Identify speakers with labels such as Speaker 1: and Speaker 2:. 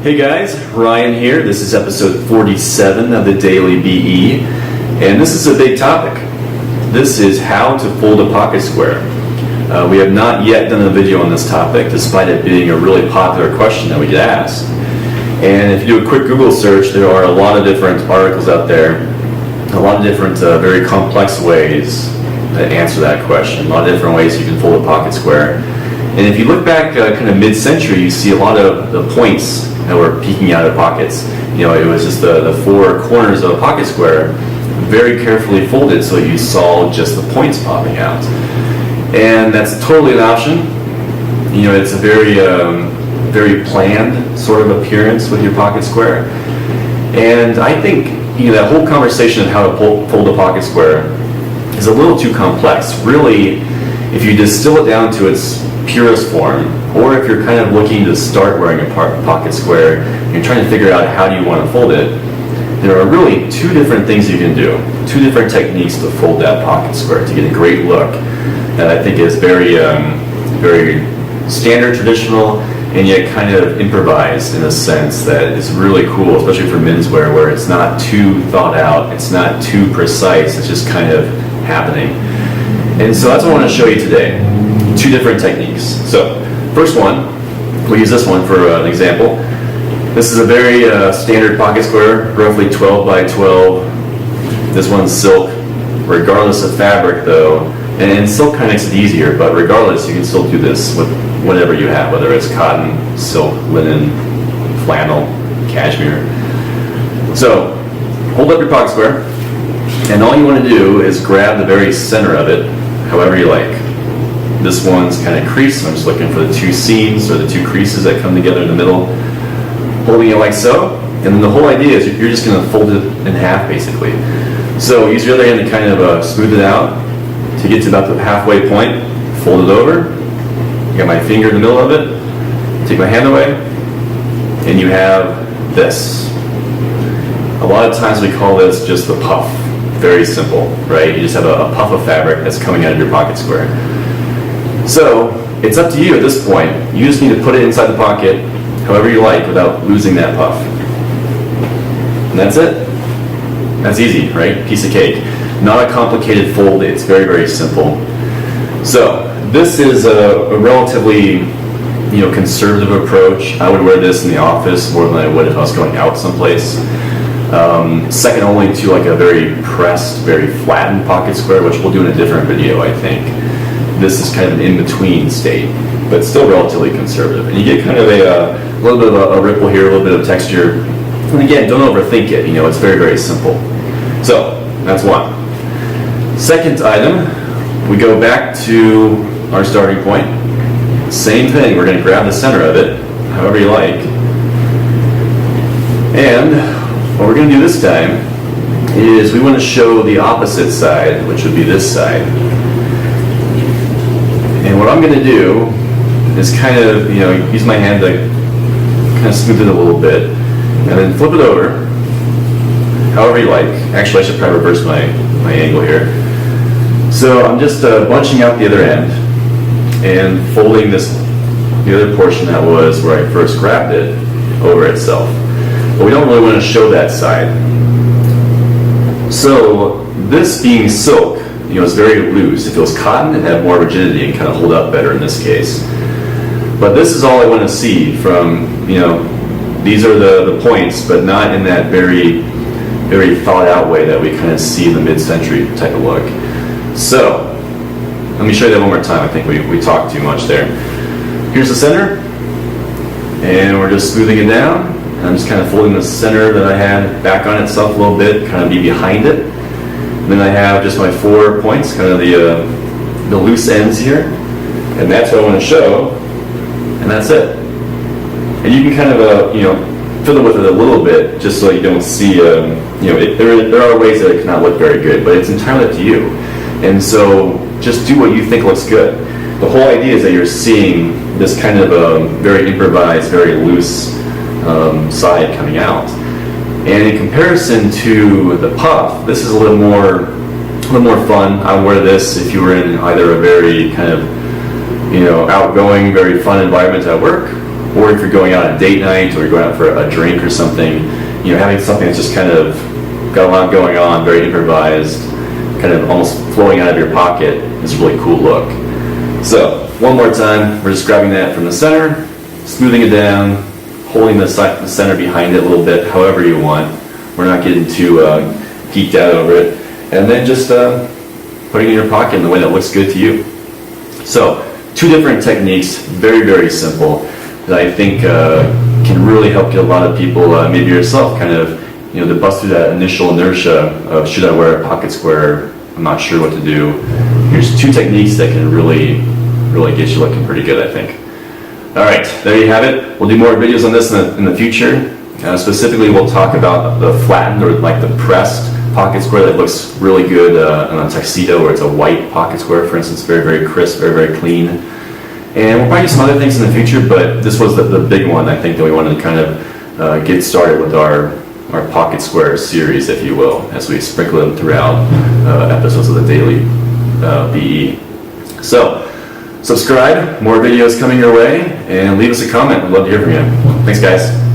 Speaker 1: Hey guys, Ryan here. This is episode 47 of the Daily BE, and this is a big topic. This is how to fold a pocket square. We have not yet done a video on this topic, despite it being a really popular question that we get asked. And if you do a quick Google search, there are a lot of different articles out there, a lot of different very complex ways to answer that question, a lot of different ways you can fold a pocket square. And if you look back kind of mid-century, you see a lot of the points that were peeking out of pockets. You know, it was just the four corners of a pocket square, very carefully folded so you saw just the points popping out. And that's totally an option. You know, it's a very planned sort of appearance with your pocket square. And I think, you know, that whole conversation of how to fold a pocket square is a little too complex. Really, if you distill it down to its purest form, or if you're kind of looking to start wearing a pocket square, and you're trying to figure out how do you want to fold it, there are really two different things you can do, two different techniques to fold that pocket square to get a great look that I think is very standard, traditional, and yet kind of improvised in a sense that is really cool, especially for menswear, where it's not too thought out, it's not too precise, it's just kind of happening. And so that's what I want to show you today. Two different techniques. So, first one, we'll use this one for an example. This is a very standard pocket square, roughly 12 by 12. This one's silk, regardless of fabric though. And silk kind of makes it easier, but regardless, you can still do this with whatever you have, whether it's cotton, silk, linen, flannel, cashmere. So, hold up your pocket square, and all you want to do is grab the very center of it, however you like. This one's kind of creased, so I'm just looking for the two seams or the two creases that come together in the middle, holding it like so. And then the whole idea is you're just going to fold it in half, basically. So use your other hand to kind of smooth it out to get to about the halfway point. Fold it over. You got my finger in the middle of it. Take my hand away, and you have this. A lot of times we call this just the puff. Very simple, right? You just have a puff of fabric that's coming out of your pocket square. So, it's up to you at this point. You just need to put it inside the pocket however you like without losing that puff. And that's it. That's easy, right? Piece of cake. Not a complicated fold, it's very, very simple. So, this is a relatively, conservative approach. I would wear this in the office more than I would if I was going out someplace. Second only to like a very pressed, very flattened pocket square, which we'll do in a different video, I think. This is kind of an in-between state, but still relatively conservative. And you get kind of a little bit of a ripple here, a little bit of texture. And again, don't overthink it. It's very, very simple. So, that's one. Second item, we go back to our starting point. Same thing, we're going to grab the center of it, however you like. And what we're going to do this time is we want to show the opposite side, which would be this side. And what I'm going to do is kind of, use my hand to kind of smooth it a little bit, and then flip it over, however you like. Actually, I should probably reverse my angle here. So I'm just bunching out the other end and folding the other portion that was where I first grabbed it over itself. But we don't really want to show that side. So this being silk, it's very loose. If it was cotton, it'd have more rigidity and kind of hold up better in this case. But this is all I want to see from, these are the points, but not in that very, very thought out way that we kind of see in the mid-century type of look. So, let me show you that one more time. I think we talked too much there. Here's the center, and we're just smoothing it down. I'm just kind of folding the center that I had back on itself a little bit, kind of be behind it. And then I have just my 4 points, kind of the loose ends here. And that's what I want to show, and that's it. And you can kind of, fiddle with it a little bit, just so you don't see, there are ways that it cannot look very good, but it's entirely up to you. And so, just do what you think looks good. The whole idea is that you're seeing this kind of very improvised, very loose side coming out. And in comparison to the puff, this is a little more fun. I would wear this if you were in either a very kind of, outgoing, very fun environment at work, or if you're going out on a date night or you're going out for a drink or something, having something that's just kind of got a lot going on, very improvised, kind of almost flowing out of your pocket is a really cool look. So one more time, we're just grabbing that from the center, smoothing it down, holding the center behind it a little bit, however you want. We're not getting too geeked out over it. And then just putting it in your pocket in the way that looks good to you. So 2 different techniques, very, very simple, that I think can really help get a lot of people, maybe yourself, kind of, to bust through that initial inertia of should I wear a pocket square, I'm not sure what to do. Here's 2 techniques that can really, really get you looking pretty good, I think. All right, there you have it. We'll do more videos on this in the future. Specifically, we'll talk about the flattened or like the pressed pocket square that looks really good on a tuxedo, where it's a white pocket square, for instance, very, very crisp, very, very clean. And we'll probably do some other things in the future, but this was the big one, I think, that we wanted to kind of get started with our pocket square series, if you will, as we sprinkle them throughout episodes of the Daily BE. So, subscribe, more videos coming your way, and leave us a comment. We'd love to hear from you. Thanks, guys.